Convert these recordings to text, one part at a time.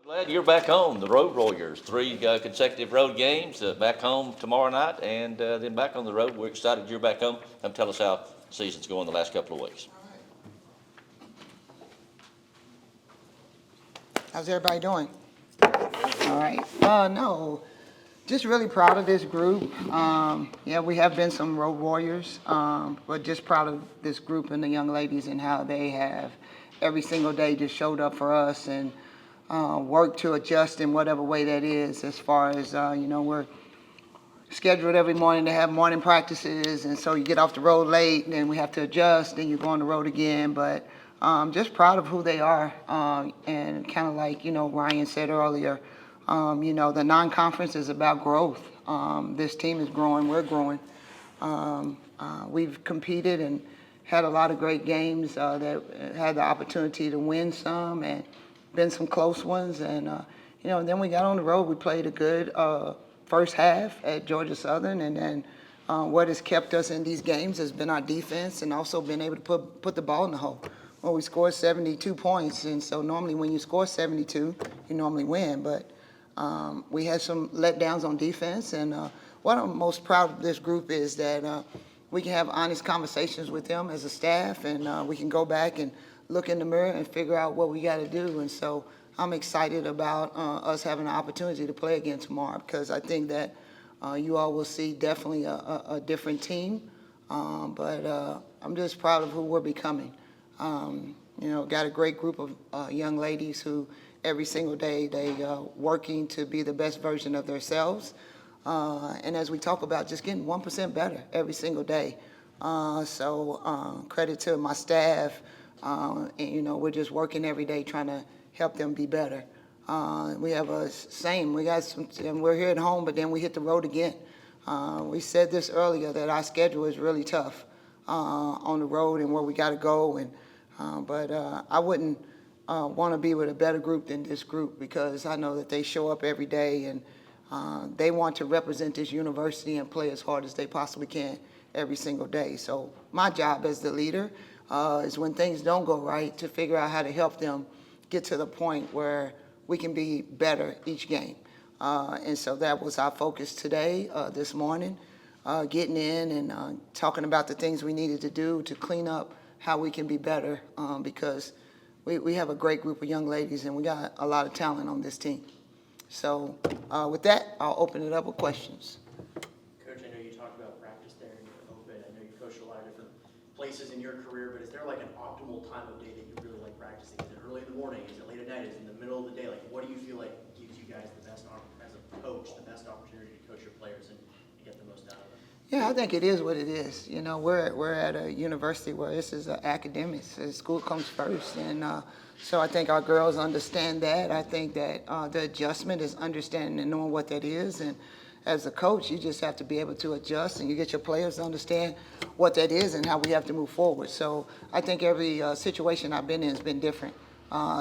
Glad you're back home. The Road Warriors, three consecutive road games, back home tomorrow night, and then back on the road. We're excited you're back home. Come tell us how the season's going the last couple of weeks. How's everybody doing? All right. No, just really proud of this group. Yeah, we have been some road warriors, but just proud of this group and the young ladies and how they have every single day just showed up for us and worked to adjust in whatever way that is. As far as we're scheduled every morning to have morning practices, and so you get off the road late, and then we have to adjust, then you go on the road again. But just proud of who they are, and kind of like Ryan said earlier, the non-conference is about growth. This team is growing, we're growing. We've competed and had a lot of great games that had the opportunity to win some, and been some close ones. And then we got on the road. We played a good first half at Georgia Southern, and then what has kept us in these games has been our defense, and also been able to put the ball in the hole. Well, we scored 72 points, and so normally when you score 72, you normally win. But we had some letdowns on defense, and what I'm most proud of this group is that we can have honest conversations with them as a staff, and we can go back and look in the mirror and figure out what we got to do. And so I'm excited about us having an opportunity to play again tomorrow, because I think that you all will see definitely a different team. But I'm just proud of who we're becoming. Got a great group of young ladies who every single day they working to be the best version of themselves. And as we talk about, just getting 1% better every single day. So credit to my staff. And we're just working every day trying to help them be better. We have we got some, and we're here at home, but then we hit the road again. We said this earlier that our schedule is really tough on the road and where we got to go. But I wouldn't want to be with a better group than this group, because I know that they show up every day, and they want to represent this university and play as hard as they possibly can every single day. So my job as the leader is, when things don't go right, to figure out how to help them get to the point where we can be better each game. And so that was our focus today, this morning, getting in and talking about the things we needed to do to clean up how we can be better, because we have a great group of young ladies, and we got a lot of talent on this team. So with that, I'll open it up with questions. Coach, I know you talked about practice there and you're open. I know you've coached a lot of different places in your career, but is there like an optimal time of day that you really like practicing? Is it early in the morning? Is it late at night? Is it in the middle of the day? Like, what do you feel like gives you guys the best, as a coach, the best opportunity to coach your players and get the most out of them? Yeah, I think it is what it is. We're at a university where this is academics. School comes first, and so I think our girls understand that. I think that the adjustment is understanding and knowing what that is. And as a coach, you just have to be able to adjust, and you get your players to understand what that is and how we have to move forward. So I think every situation I've been in has been different.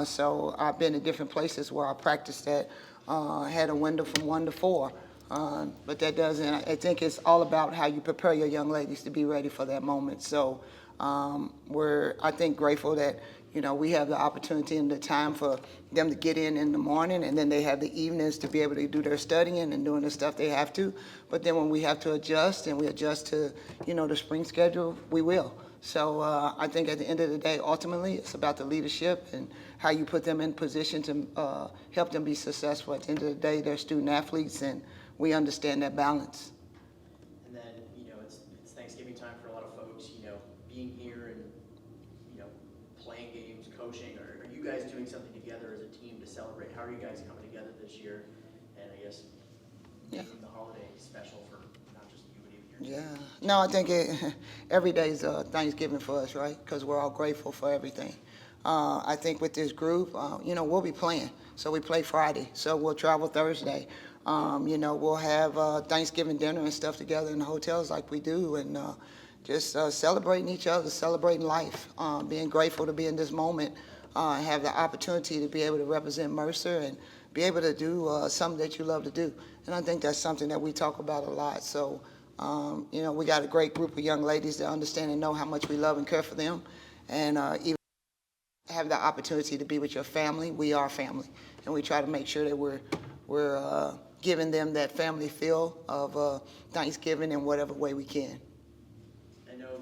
So I've been in different places where I practiced at, had a window from 1 to 4. But that doesn't, I think it's all about how you prepare your young ladies to be ready for that moment. So we're, I think, grateful that, we have the opportunity and the time for them to get in the morning, and then they have the evenings to be able to do their studying and doing the stuff they have to. But then when we have to adjust, and we adjust to, the spring schedule, we will. So I think at the end of the day, ultimately, it's about the leadership and how you put them in position to help them be successful. At the end of the day, they're student athletes, and we understand that balance. And then, it's Thanksgiving time for a lot of folks, being here and, playing games, coaching. Are you guys doing something together as a team to celebrate? How are you guys coming together this year? And I guess making the holiday special for not just you, but even your team? Yeah. No, I think every day is Thanksgiving for us, right? Because we're all grateful for everything. I think with this group, we'll be playing. So we play Friday. So we'll travel Thursday. We'll have Thanksgiving dinner and stuff together in the hotels like we do, and just celebrating each other, celebrating life, being grateful to be in this moment, have the opportunity to be able to represent Mercer and be able to do something that you love to do. And I think that's something that we talk about a lot. So, we got a great group of young ladies that understand and know how much we love and care for them. And even have the opportunity to be with your family, we are family. And we try to make sure that we're giving them that family feel of Thanksgiving in whatever way we can. I know,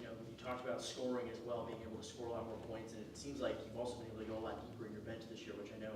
you talked about scoring as well, being able to score a lot more points, and it seems like you've also been able to go a lot deeper in your bench this year, which I know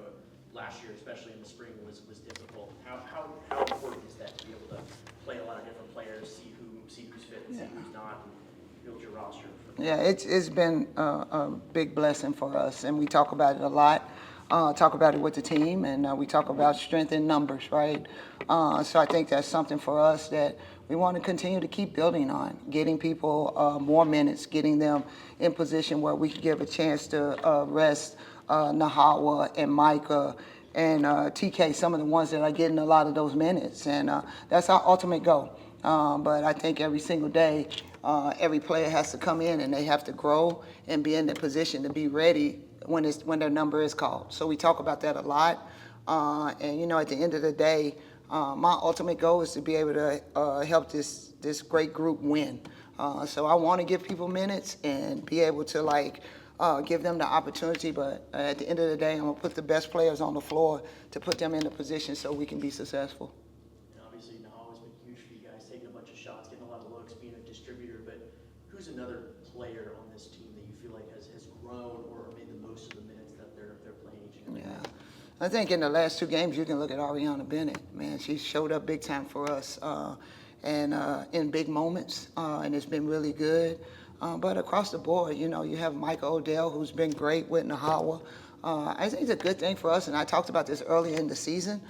last year, especially in the spring, was difficult. How important is that to be able to play a lot of different players, see who's fit and see who's not, and build your roster? Yeah, it's been a big blessing for us, and we talk about it a lot. Talk about it with the team, and we talk about strength in numbers, right? So I think that's something for us that we want to continue to keep building on, getting people more minutes, getting them in position where we can give a chance to rest Nahawa and Micah and TK, some of the ones that are getting a lot of those minutes, and that's our ultimate goal. But I think every single day, every player has to come in and they have to grow and be in the position to be ready when their number is called. So we talk about that a lot. And at the end of the day, my ultimate goal is to be able to help this great group win. So I want to give people minutes and be able to give them the opportunity. But at the end of the day, I'm gonna put the best players on the floor to put them in the position so we can be successful. Obviously, Nahawa's been huge for you guys, taking a bunch of shots, getting a lot of looks, being a distributor. But who's another player on this team that you feel like has grown or made the most of the minutes that they're playing each and every day? Yeah, I think in the last 2 games you can look at Ariana Bennett. Man, she showed up big time for us, and in big moments, and it's been really good. But across the board, you have Micah Odell, who's been great with Nahawa. I think it's a good thing for us, and I talked about this early in the season.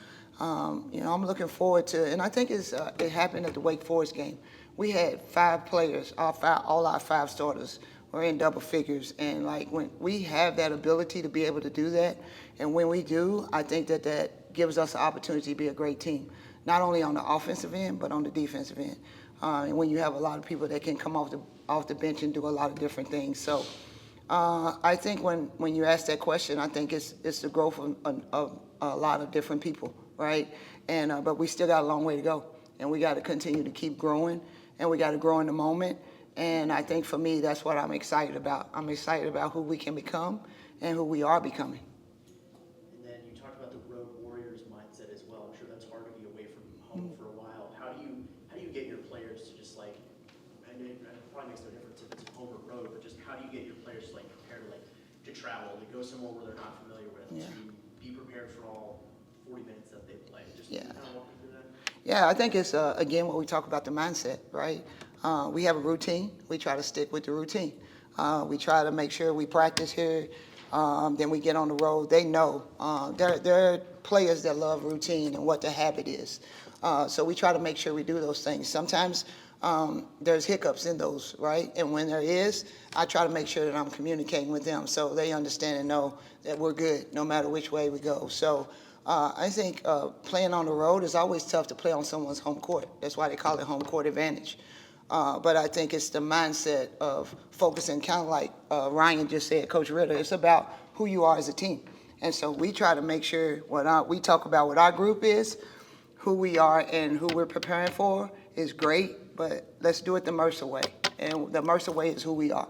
I'm looking forward to, and I think it happened at the Wake Forest game. We had 5 players, all our 5 starters were in double figures, and when we have that ability to be able to do that, and when we do, I think that gives us the opportunity to be a great team, not only on the offensive end, but on the defensive end. And when you have a lot of people that can come off the bench and do a lot of different things. So I think when you ask that question, I think it's the growth of a lot of different people, right? And but we still got a long way to go, and we got to continue to keep growing, and we got to grow in the moment. And I think for me, that's what I'm excited about. I'm excited about who we can become and who we are becoming. And then you talked about the road warriors mindset as well. I'm sure that's hard to be away from home for a while. How do you get your players to just and it probably makes no difference if it's home or road, but just how do you get your players to prepare to travel, to go somewhere where they're not familiar with, to be prepared for all 40 minutes that they play? Just kind of walk me through that. Yeah, I think it's, again, what we talk about the mindset, right? We have a routine. We try to stick with the routine. We try to make sure we practice here. Then we get on the road. They know. There are players that love routine and what the habit is. So we try to make sure we do those things. Sometimes there's hiccups in those, right? And when there is, I try to make sure that I'm communicating with them so they understand and know that we're good no matter which way we go. So I think playing on the road is always tough to play on someone's home court. That's why they call it home court advantage. But I think it's the mindset of focusing, kind of like Ryan just said, Coach Ritter, it's about who you are as a team. And so we try to make sure we talk about what our group is, who we are and who we're preparing for is great, but let's do it the Mercer way. And the Mercer way is who we are.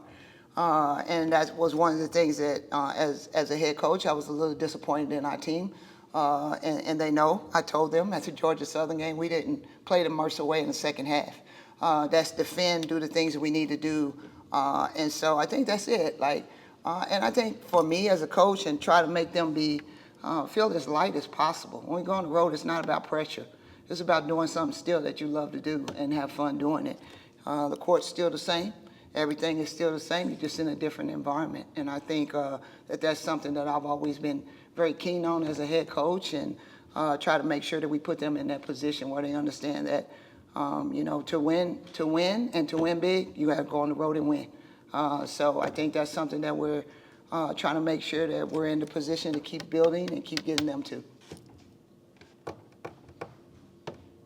And that was one of the things that as a head coach, I was a little disappointed in our team. And they know, I told them at the Georgia Southern game, we didn't play the Mercer way in the second half. That's defend, do the things that we need to do. And so I think that's it. And I think for me as a coach, and try to make them feel as light as possible. When we go on the road, it's not about pressure. It's about doing something still that you love to do and have fun doing it. The court's still the same. Everything is still the same. You're just in a different environment. And I think that's something that I've always been very keen on as a head coach, and try to make sure that we put them in that position where they understand that to win and to win big, you have to go on the road and win. So I think that's something that we're trying to make sure that we're in the position to keep building and keep getting them to.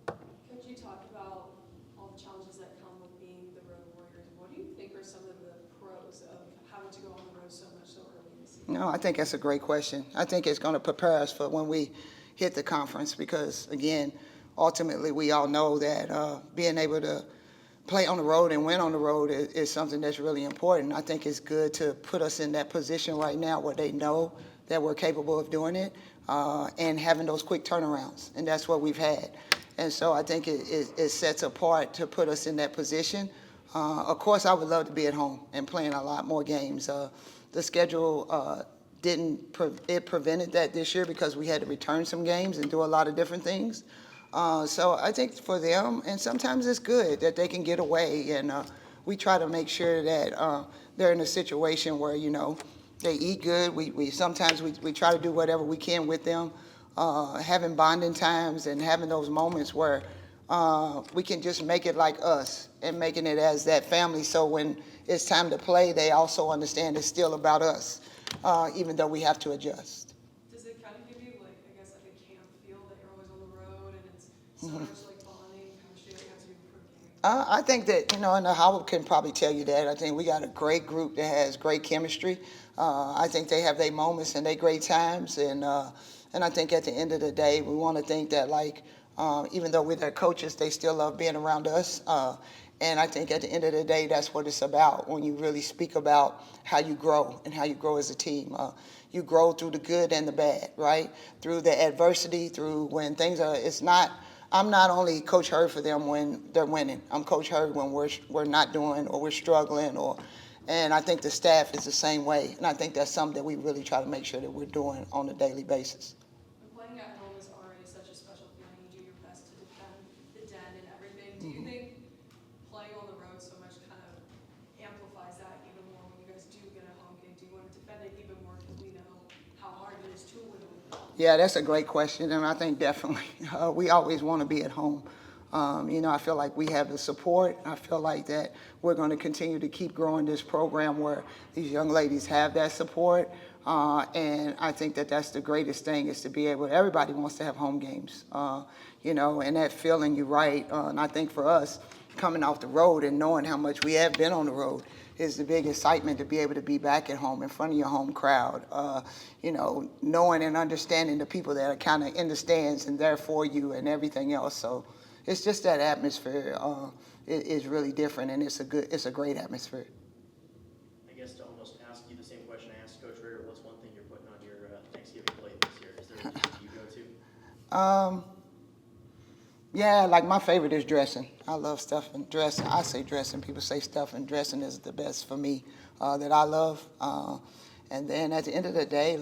Could you talk about all the challenges that come with being the road warriors? What do you think are some of the pros of having to go on the road so much so early in the season? No, I think that's a great question. I think it's going to prepare us for when we hit the conference because, again, ultimately we all know that being able to play on the road and win on the road is something that's really important. I think it's good to put us in that position right now where they know that we're capable of doing it and having those quick turnarounds, and that's what we've had. And so I think it sets apart to put us in that position. Of course, I would love to be at home and playing a lot more games. The schedule it prevented that this year because we had to return some games and do a lot of different things. So I think for them, and sometimes it's good that they can get away, and we try to make sure that they're in a situation where, they eat good. We sometimes we try to do whatever we can with them, having bonding times and having those moments where we can just make it like us and making it as that family. So when it's time to play, they also understand it's still about us, even though we have to adjust. Does it kind of give you, like, I guess, like a camp feel that you're always on the road and it's so much like bonding, chemistry that you have to do for a game? I think that, and Howard can probably tell you that. I think we got a great group that has great chemistry. I think they have their moments and their great times. And I think at the end of the day, we want to think that, like, even though we're their coaches, they still love being around us. And I think at the end of the day, that's what it's about when you really speak about how you grow and how you grow as a team. You grow through the good and the bad, right? Through the adversity, through when things are, I'm not only Coach Hurd for them when they're winning. I'm Coach Hurd when we're not doing or we're struggling, and I think the staff is the same way. And I think that's something that we really try to make sure that we're doing on a daily basis. And playing at home is already such a special feeling. You do your best to defend the den and everything. Do you think playing on the road so much kind of amplifies that even more when you guys do get a home game? Do you want to defend it even more because we know how hard it is to win? Yeah, that's a great question, and I think definitely we always want to be at home. I feel like we have the support. I feel like that we're going to continue to keep growing this program where these young ladies have that support, and I think that that's the greatest thing is to be able. Everybody wants to have home games, and that feeling. You're right, and I think for us coming off the road and knowing how much we have been on the road is the big excitement to be able to be back at home in front of your home crowd, knowing and understanding the people that are kind of in the stands and there for you and everything else. So it's just that atmosphere is really different, and it's a great atmosphere. I guess to almost ask you the same question I asked Coach Rader, what's one thing you're putting on your Thanksgiving plate this year? Is there anything you go to? Yeah, like my favorite is dressing. I love stuff and dressing. I say dressing. People say stuff and dressing is the best for me that I love. And then at the end of the day,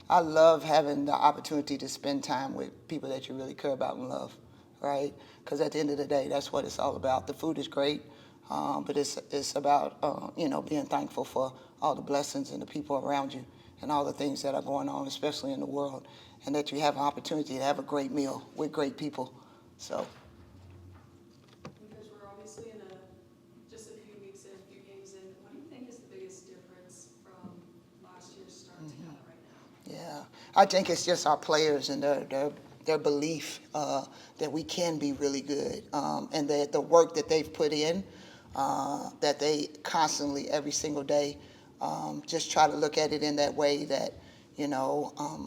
I love having the opportunity to spend time with people that you really care about and love, right? Because at the end of the day, that's what it's all about. The food is great, but it's about being thankful for all the blessings and the people around you and all the things that are going on, especially in the world, and that you have an opportunity to have a great meal with great people. So. Because we're obviously in just a few weeks in, a few games in, what do you think is the biggest difference from last year's start to right now? Yeah, I think it's just our players and their belief that we can be really good, and that the work that they've put in, that they constantly, every single day, just try to look at it in that way that,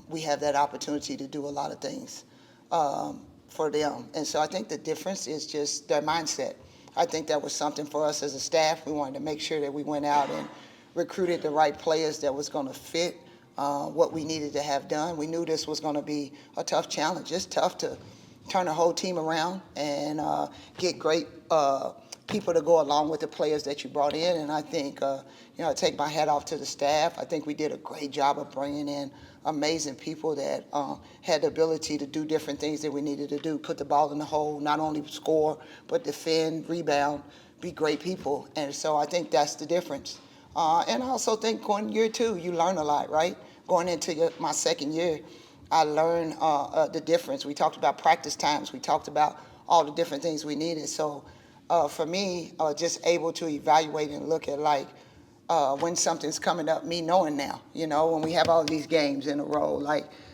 we have that opportunity to do a lot of things for them. And so I think the difference is just their mindset. I think that was something for us as a staff. We wanted to make sure that we went out and recruited the right players that was going to fit what we needed to have done. We knew this was going to be a tough challenge. It's tough to turn the whole team around and get great people to go along with the players that you brought in. And I think, I take my hat off to the staff. I think we did a great job of bringing in amazing people that had the ability to do different things that we needed to do, put the ball in the hole, not only score, but defend, rebound, be great people. And so I think that's the difference. And I also think going year two, you learn a lot, right? Going into my second year, I learned the difference. We talked about practice times. We talked about all the different things we needed. So for me, just able to evaluate and look at when something's coming up, me knowing now, when we have all these games in a row,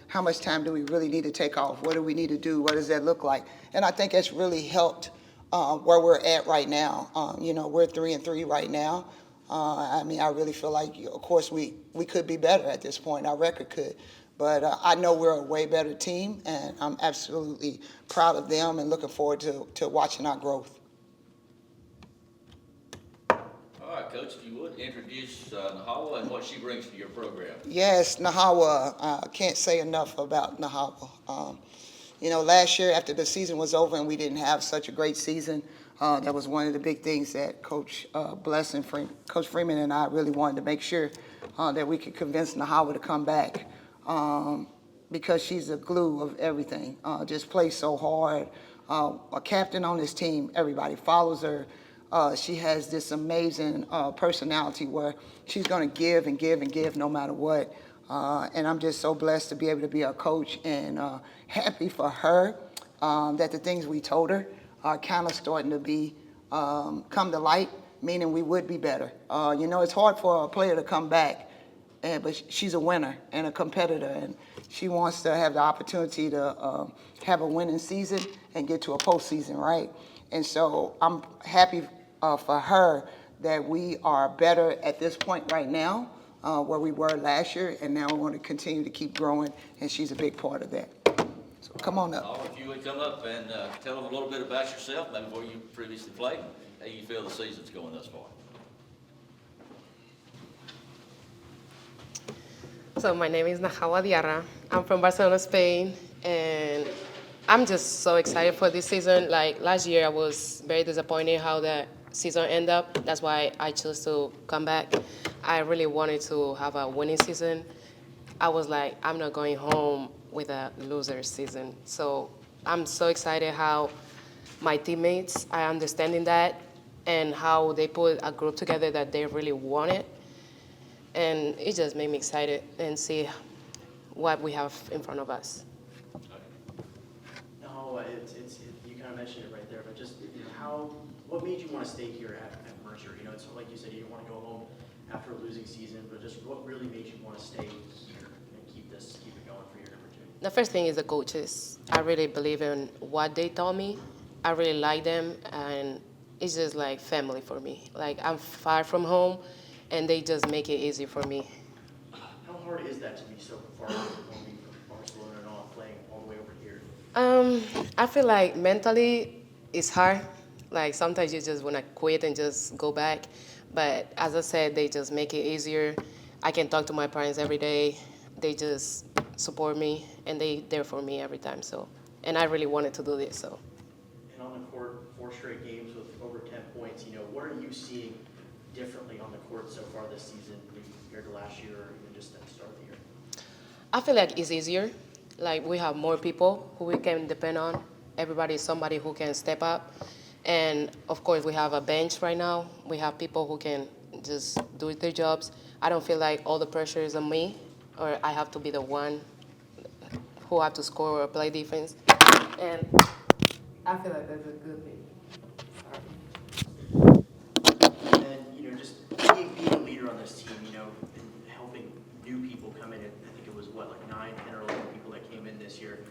how much time do we really need to take off? What do we need to do? What does that look like? And I think it's really helped where we're at right now. We're 3-3 right now. I really feel like, of course, we could be better at this point. Our record could. But I know we're a way better team, and I'm absolutely proud of them and looking forward to watching our growth. Coach, if you would, introduce Nahawa and what she brings to your program. Yes, Nahawa, I can't say enough about Nahawa. You know, last year after the season was over and we didn't have such a great season, that was one of the big things that Coach Coach Freeman and I really wanted to make sure that we could convince Nahawa to come back, because she's the glue of everything. Just plays so hard. A captain on this team, everybody follows her. She has this amazing personality where she's going to give and give and give no matter what. And I'm just so blessed to be able to be a coach, and happy for her that the things we told her are kind of starting to be come to light, meaning we would be better. You know, it's hard for a player to come back, but she's a winner and a competitor, and she wants to have the opportunity to have a winning season and get to a postseason, right? And so I'm happy for her that we are better at this point right now where we were last year, and now we want to continue to keep growing, and she's a big part of that. So come on up. All if you would come up and tell them a little bit about yourself, maybe where you previously played, how you feel the season's going thus far. So my name is Nahawa Diarra. I'm from Barcelona, Spain, and I'm just so excited for this season. Like last year, I was very disappointed how the season ended up. That's why I chose to come back. I really wanted to have a winning season. I was like, I'm not going home with a loser season. So I'm so excited how my teammates are understanding that and how they put a group together that they really wanted. And it just made me excited and see what we have in front of us. No, you kind of mentioned it right there, but just, you know, what made you want to stay here at Mercer? You know, it's like you said, you didn't want to go home after a losing season, but just what really made you want to stay here and keep it going for year number 2? The first thing is the coaches. I really believe in what they taught me. I really like them, and it's just like family for me. Like I'm far from home, and they just make it easy for me. How hard is that to be so far away from home, being from Barcelona and all, playing all the way over here? I feel like mentally it's hard. Like sometimes you just want to quit and just go back. But as I said, they just make it easier. I can talk to my parents every day. They just support me, and they there for me every time. So, and I really wanted to do this. So. And on the court, 4 straight games with over 10 points. You know, what are you seeing differently on the court so far this season compared to last year, or even just at the start of the year? I feel like it's easier. Like we have more people who we can depend on. Everybody is somebody who can step up. And of course, we have a bench right now. We have people who can just do their jobs. I don't feel like all the pressure is on me, or I have to be the one who have to score or play defense. And I feel like that's a good thing. And then, you know, just being a leader on this team, you know, and helping new people come in. I think it was like 9, 10, or 11 people that came in this year.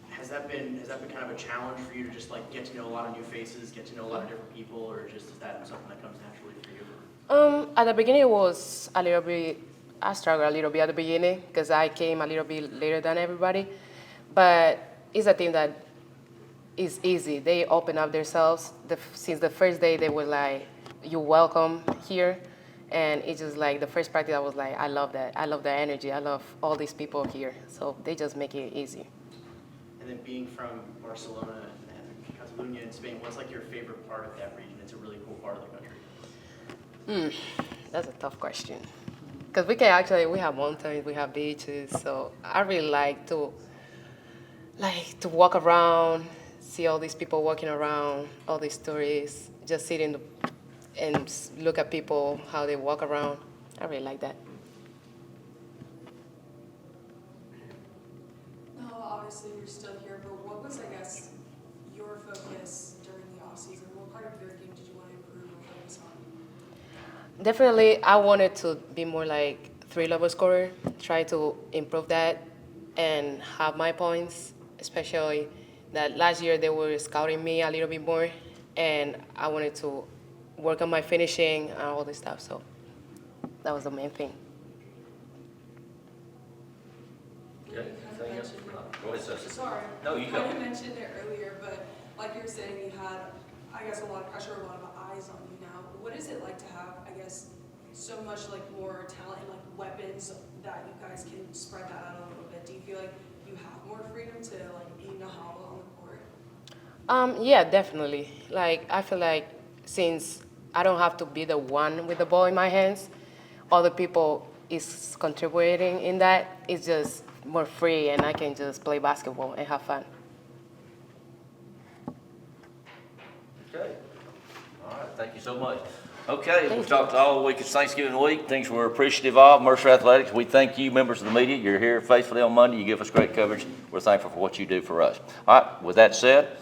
Has that been kind of a challenge for you to just like get to know a lot of new faces, get to know a lot of different people, or just is that something that comes naturally for you? At the beginning, it was a little bit. I struggled a little bit at the beginning because I came a little bit later than everybody. But it's a team that is easy. They open up themselves. Since the first day, they were like, "You're welcome here," and it's just like the first practice. I was like, "I love that. I love the energy. I love all these people here." So they just make it easy. And then being from Barcelona and Catalonia in Spain, what's like your favorite part of that region? It's a really cool part of the country. That's a tough question. Because we have mountains, we have beaches, so I really like to walk around, see all these people walking around, all these tourists, just sit and look at people, how they walk around. I really like that. No, obviously you're still here, but what was, I guess, your focus during the off-season? What part of your game did you want to improve or focus on? Definitely, I wanted to be more like 3-level scorer, try to improve that and have my points, especially that last year they were scouting me a little bit more, and I wanted to work on my finishing and all this stuff, so that was the main thing. Okay, anything else? Go ahead, Cecily. Sorry. No, you go. kind of mentioned it earlier, but like you were saying, you had I guess, a lot of pressure, a lot of eyes on you now. What is it like to have, I guess, so much like more talent and like weapons that you guys can spread that out a little bit? Do you feel like you have more freedom to like be Nahawa on the court? Yeah, definitely. Like, I feel like since I don't have to be the one with the ball in my hands, other people is contributing in that. It's just more free, and I can just play basketball and have fun. Okay. All right, thank you so much. Okay, we've talked all week. It's Thanksgiving week. Things we're appreciative of. Mercer Athletics, we thank you, members of the media. You're here faithfully on Monday. You give us great coverage. We're thankful for what you do for us. All right, with that said,